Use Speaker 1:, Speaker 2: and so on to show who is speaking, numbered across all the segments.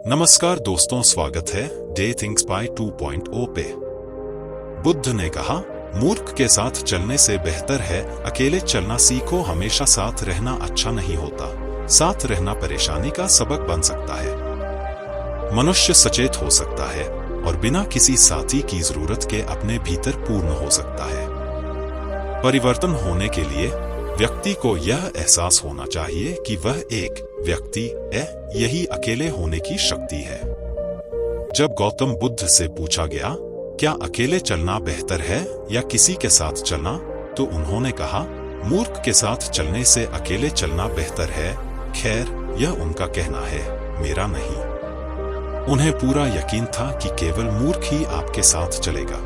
Speaker 1: नमस्कार दोस्तों, स्वागत है डे थिंग्स बाय 2.0 पे। बुद्ध ने कहा, मूर्ख के साथ चलने से बेहतर है अकेले चलना सीखो। हमेशा साथ रहना अच्छा नहीं होता। साथ रहना परेशानी का सबक बन सकता है। मनुष्य सचेत हो सकता है और बिना किसी साथी की जरूरत के अपने भीतर पूर्ण हो सकता है। परिवर्तन होने के लिए व्यक्ति को यह एहसास होना चाहिए कि वह एक व्यक्ति है। यही अकेले होने की शक्ति है। जब गौतम बुद्ध से पूछा गया, क्या अकेले चलना बेहतर है या किसी के साथ चलना, तो उन्होंने कहा, मूर्ख के साथ चलने से अकेले चलना बेहतर है। खैर, यह उनका कहना है, मेरा नहीं। उन्हें पूरा यकीन था कि केवल मूर्ख ही आपके साथ चलेगा।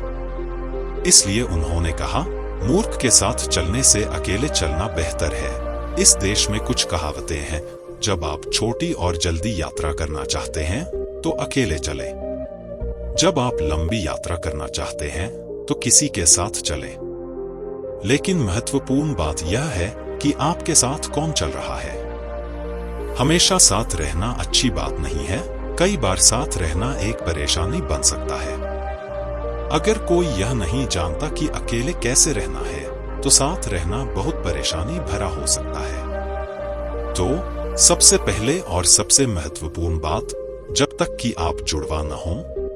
Speaker 1: इसलिए उन्होंने कहा, मूर्ख के साथ चलने से अकेले चलना बेहतर है। इस देश में कुछ कहावतें हैं। जब आप छोटी और जल्दी यात्रा करना चाहते हैं तो अकेले चलें। जब आप लंबी यात्रा करना चाहते हैं तो किसी के साथ चलें। लेकिन महत्वपूर्ण बात यह है कि आपके साथ कौन चल रहा है। हमेशा साथ रहना अच्छी बात नहीं है। कई बार साथ रहना एक परेशानी बन सकता है। अगर कोई यह नहीं जानता कि अकेले कैसे रहना है, तो साथ रहना बहुत परेशानी भरा हो सकता है। तो सबसे पहले और सबसे महत्वपूर्ण बात, जब तक कि आप जुड़वा न हो,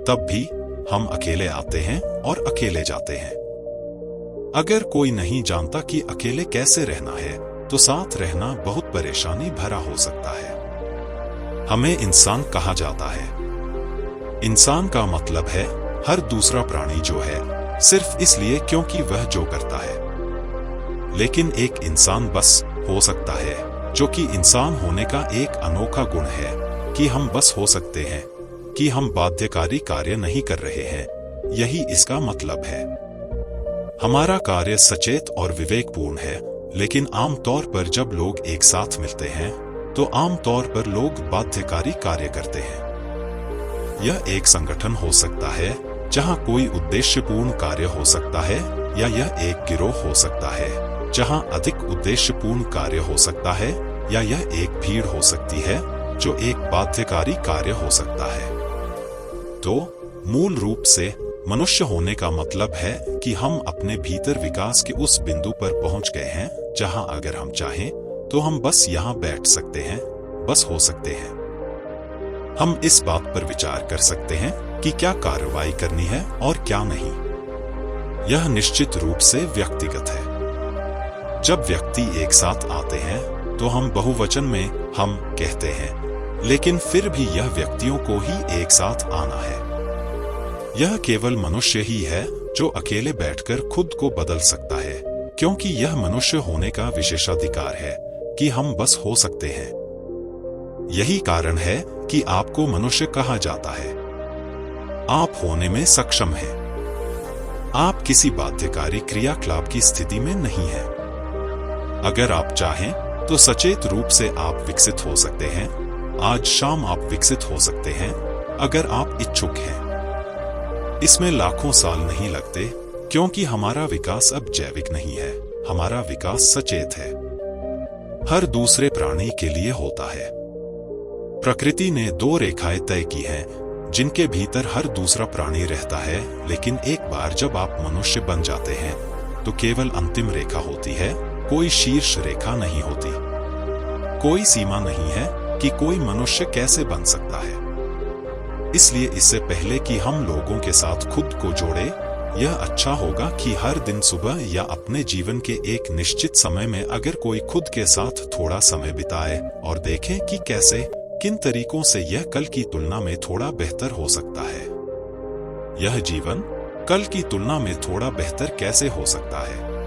Speaker 1: तब भी हम अकेले आते हैं और अकेले जाते हैं। अगर कोई नहीं जानता कि अकेले कैसे रहना है, तो साथ रहना बहुत परेशानी भरा हो सकता है। हमें इंसान कहा जाता है। इंसान का मतलब है हर दूसरा प्राणी जो है, सिर्फ इसलिए क्योंकि वह जो करता है। लेकिन एक इंसान बस हो सकता है, जो कि इंसान होने का एक अनोखा गुण है कि हम बस हो सकते हैं, कि हम बाध्यकारी कार्य नहीं कर रहे हैं। यही इसका मतलब है। हमारा कार्य सचेत और विवेकपूर्ण है, लेकिन आमतौर पर जब लोग एक साथ मिलते हैं, तो आमतौर पर लोग बाध्यकारी कार्य करते हैं। यह एक संगठन हो सकता है जहां कोई उद्देश्यपूर्ण कार्य हो सकता है, या यह एक गिरोह हो सकता है जहां अधिक उद्देश्यपूर्ण कार्य हो सकता है, या यह एक भीड़ हो सकती है जो एक बाध्यकारी कार्य हो सकता है। तो मूल रूप से मनुष्य होने का मतलब है कि हम अपने भीतर विकास के उस बिंदु पर पहुंच गए हैं जहां अगर हम चाहें तो हम बस यहां बैठ सकते हैं, बस हो सकते हैं। हम इस बात पर विचार कर सकते हैं कि क्या कार्रवाई करनी है और क्या नहीं। यह निश्चित रूप से व्यक्तिगत है। जब व्यक्ति एक साथ आते हैं तो हम बहुवचन में हम कहते हैं, लेकिन फिर भी यह व्यक्तियों को ही एक साथ आना है। यह केवल मनुष्य ही है जो अकेले बैठकर खुद को बदल सकता है, क्योंकि यह मनुष्य होने का विशेषाधिकार है कि हम बस हो सकते हैं। यही कारण है कि आपको मनुष्य कहा जाता है। आप होने में सक्षम हैं। आप किसी बाध्यकारी क्रियाकलाप की स्थिति में नहीं हैं। अगर आप चाहें तो सचेत रूप से आप विकसित हो सकते हैं। आज शाम आप विकसित हो सकते हैं अगर आप इच्छुक हैं। इसमें लाखों साल नहीं लगते, क्योंकि हमारा विकास अब जैविक नहीं है, हमारा विकास सचेत है। हर दूसरे प्राणी के लिए होता है। प्रकृति ने दो रेखाएं तय की हैं जिनके भीतर हर दूसरा प्राणी रहता है, लेकिन एक बार जब आप मनुष्य बन जाते हैं तो केवल अंतिम रेखा होती है, कोई शीर्ष रेखा नहीं होती। कोई सीमा नहीं है कि कोई मनुष्य कैसे बन सकता है। इसलिए इससे पहले कि हम लोगों के साथ खुद को जोड़े, यह अच्छा होगा कि हर दिन सुबह या अपने जीवन के एक निश्चित समय में अगर कोई खुद के साथ थोड़ा समय बिताए और देखें कि कैसे, किन तरीकों से यह कल की तुलना में थोड़ा बेहतर हो सकता है। यह जीवन कल की तुलना में थोड़ा बेहतर कैसे हो सकता है?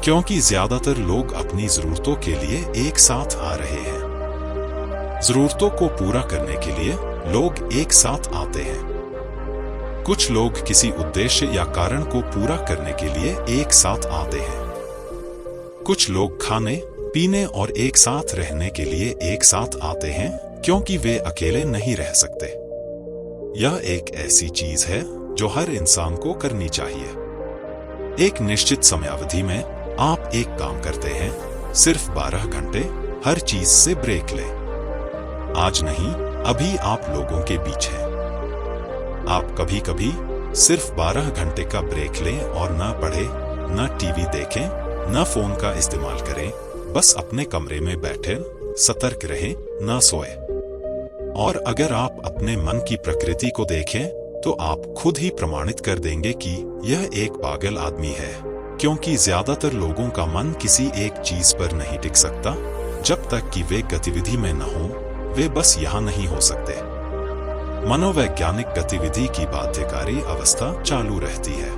Speaker 1: क्योंकि ज्यादातर लोग अपनी जरूरतों के लिए एक साथ आ रहे हैं। जरूरतों को पूरा करने के लिए लोग एक साथ आते हैं। कुछ लोग किसी उद्देश्य या कारण को पूरा करने के लिए एक साथ आते हैं। कुछ लोग खाने पीने और एक साथ रहने के लिए एक साथ आते हैं, क्योंकि वे अकेले नहीं रह सकते। यह एक ऐसी चीज है जो हर इंसान को करनी चाहिए। एक निश्चित समयावधि में आप एक काम करते हैं, सिर्फ 12 घंटे, हर चीज से ब्रेक लें। आज नहीं अभी आप लोगों के बीच हैं। आप कभी कभी सिर्फ 12 घंटे का ब्रेक लें और न पढ़ें, न टीवी देखें, न फोन का इस्तेमाल करें, बस अपने कमरे में बैठे सतर्क रहें, न सोए। और अगर आप अपने मन की प्रकृति को देखें तो आप खुद ही प्रमाणित कर देंगे कि यह एक पागल आदमी है, क्योंकि ज्यादातर लोगों का मन किसी एक चीज पर नहीं टिक सकता। जब तक कि वे गतिविधि में न हो, वे बस यहाँ नहीं हो सकते। मनोवैज्ञानिक गतिविधि की बाध्यकारी अवस्था चालू रहती है।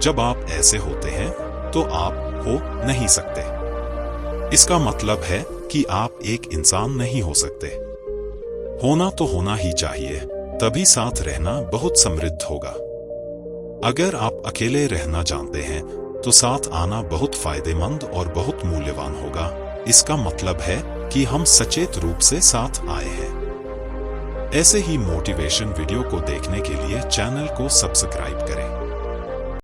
Speaker 1: जब आप ऐसे होते हैं तो आप हो नहीं सकते। इसका मतलब है कि आप एक इंसान नहीं हो सकते। होना तो होना ही चाहिए, तभी साथ रहना बहुत समृद्ध होगा। अगर आप अकेले रहना जानते हैं तो साथ आना बहुत फायदेमंद और बहुत मूल्यवान होगा। इसका मतलब है कि हम सचेत रूप से साथ आए हैं। ऐसे ही मोटिवेशन वीडियो को देखने के लिए चैनल को सब्सक्राइब करें।